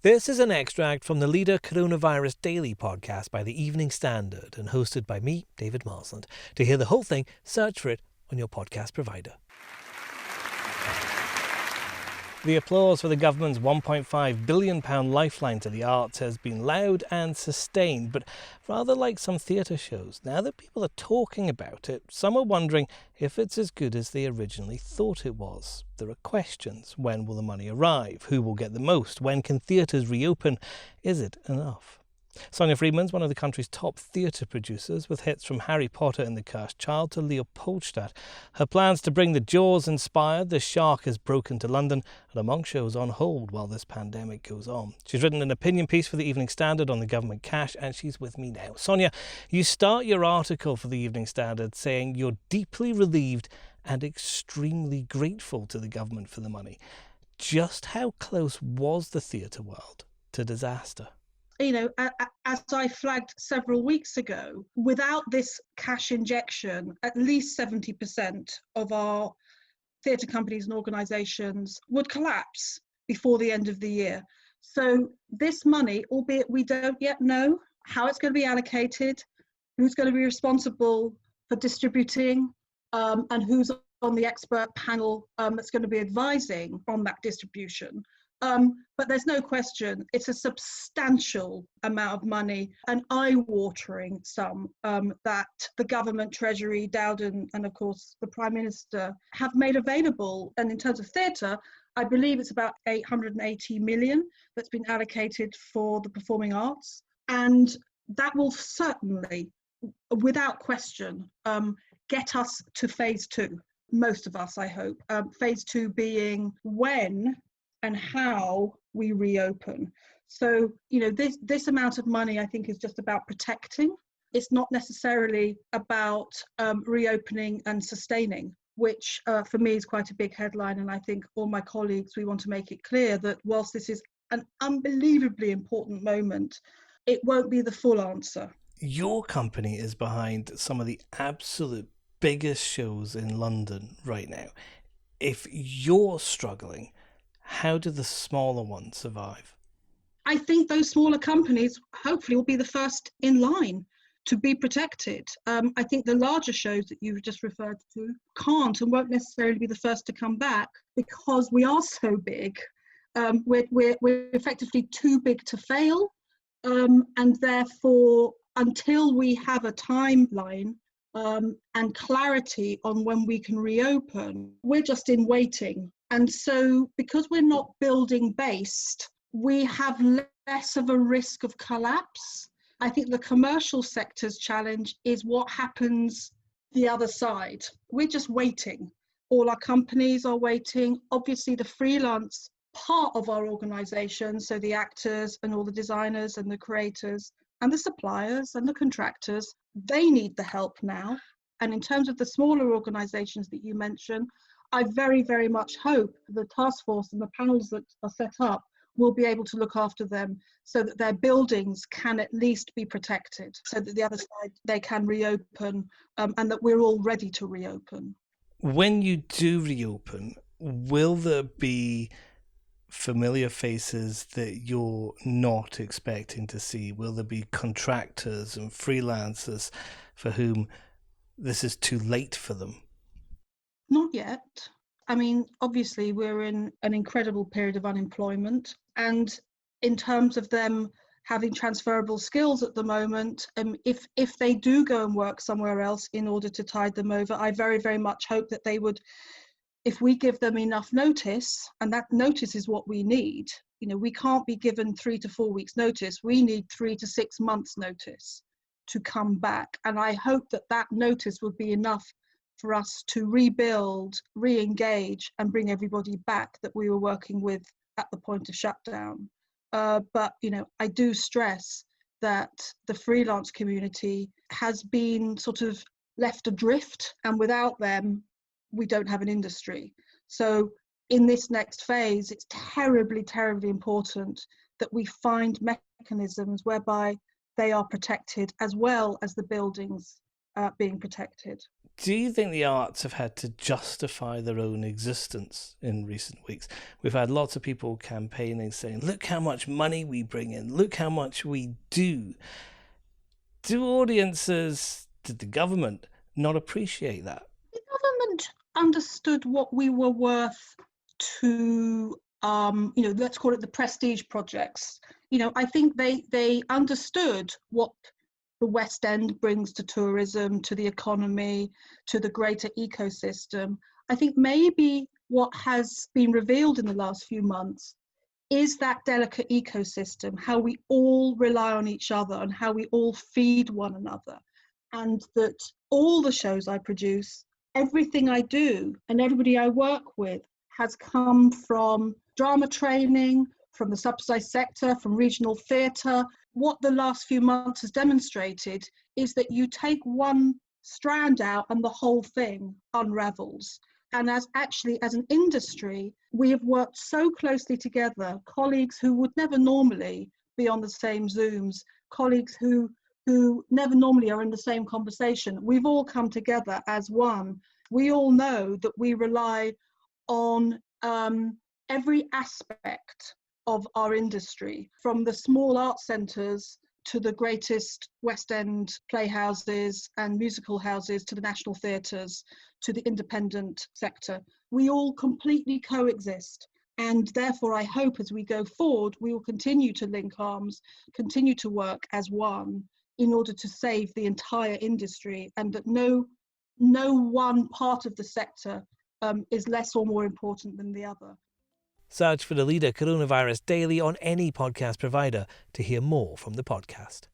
This is an extract from the Leader Coronavirus Daily podcast by the Evening Standard and hosted by me, David Marsland. To hear the whole thing, search for it on your podcast provider. The applause for the government's £1.5 billion lifeline to the arts has been loud and sustained, but rather like some theatre shows, now that people are talking about it, some are wondering if it's as good as they originally thought it was. There are questions. When will the money arrive? Who will get the most? When can theatres reopen? Is it enough? Sonia Friedman is one of the country's top theatre producers, with hits from Harry Potter and the Cursed Child to Leopoldstadt. Her plans to bring the Jaws-inspired The Shark Has Broken to London and among shows on hold while this pandemic goes on. She's written an opinion piece for the Evening Standard on the government cash, and she's with me now. Sonia, you start your article for the Evening Standard saying you're deeply relieved and extremely grateful to the government for the money. Just how close was the theatre world to disaster? You know, as I flagged several weeks ago, without this cash injection, at least 70% of our theatre companies and organisations would collapse before the end of the year. So this money, albeit we don't yet know how it's going to be allocated, who's going to be responsible for distributing, and who's on the expert panel that's going to be advising on that distribution. But there's no question it's a substantial amount of money, an eye-watering sum that the government, Treasury, Dowden and of course the Prime Minister have made available. And in terms of theatre, I believe it's about 880 million that's been allocated for the performing arts, and that will certainly, without question, get us to phase two. Most of us, I hope. Phase two being when and how we reopen. So, you know, this amount of money, I think, is just about protecting. It's not necessarily about reopening and sustaining, which for me is quite a big headline. And I think all my colleagues, we want to make it clear that whilst this is an unbelievably important moment, it won't be the full answer. Your company is behind some of the absolute biggest shows in London right now. If you're struggling, how do the smaller ones survive? I think those smaller companies hopefully will be the first in line to be protected. I think the larger shows that you've just referred to can't and won't necessarily be the first to come back because we are so big. We're effectively too big to fail. And therefore, until we have a timeline and clarity on when we can reopen, we're just in waiting. And so because we're not building based, we have less of a risk of collapse. I think the commercial sector's challenge is what happens the other side. We're just waiting. All our companies are waiting. Obviously, the freelance part of our organisation, so the actors and all the designers and the creators and the suppliers and the contractors, they need the help now. And in terms of the smaller organisations that you mentioned, I very, very much hope the task force and the panels that are set up will be able to look after them so that their buildings can at least be protected, so that the other side, they can reopen and that we're all ready to reopen. When you do reopen, will there be familiar faces that you're not expecting to see? Will there be contractors and freelancers for whom this is too late for them? Not yet. I mean, obviously, we're in an incredible period of unemployment. And in terms of them having transferable skills at the moment, if they do go and work somewhere else in order to tide them over, I very, very much hope that they would, if we give them enough notice, and that notice is what we need. You know, we can't be given 3 to 4 weeks notice. We need 3 to 6 months notice to come back. And I hope that that notice would be enough for us to rebuild, re-engage and bring everybody back that we were working with at the point of shutdown. But, you know, I do stress that the freelance community has been sort of left adrift, and without them, we don't have an industry. So in this next phase, it's terribly, terribly important that we find mechanisms whereby they are protected as well as the buildings being protected. Do you think the arts have had to justify their own existence in recent weeks? We've had lots of people campaigning saying, look how much money we bring in, look how much we do. Do audiences, did the government not appreciate that? The government understood what we were worth to, let's call it the prestige projects. I think they understood what the West End brings to tourism, to the economy, to the greater ecosystem. I think maybe what has been revealed in the last few months is that delicate ecosystem, how we all rely on each other and how we all feed one another. And that all the shows I produce, everything I do, and everybody I work with has come from drama training, from the subsidised sector, from regional theatre. What the last few months has demonstrated is that you take one strand out and the whole thing unravels. And as an industry, we have worked so closely together, colleagues who would never normally be on the same Zooms, colleagues who never normally are in the same conversation. We've all come together as one. We all know that we rely on every aspect of our industry, from the small art centres to the greatest West End playhouses and musical houses, to the national theatres, to the independent sector. We all completely coexist. And therefore, I hope as we go forward, we will continue to link arms, continue to work as one in order to save the entire industry, and that no one part of the sector is less or more important than the other. Search for the Leader Coronavirus Daily on any podcast provider to hear more from the podcast.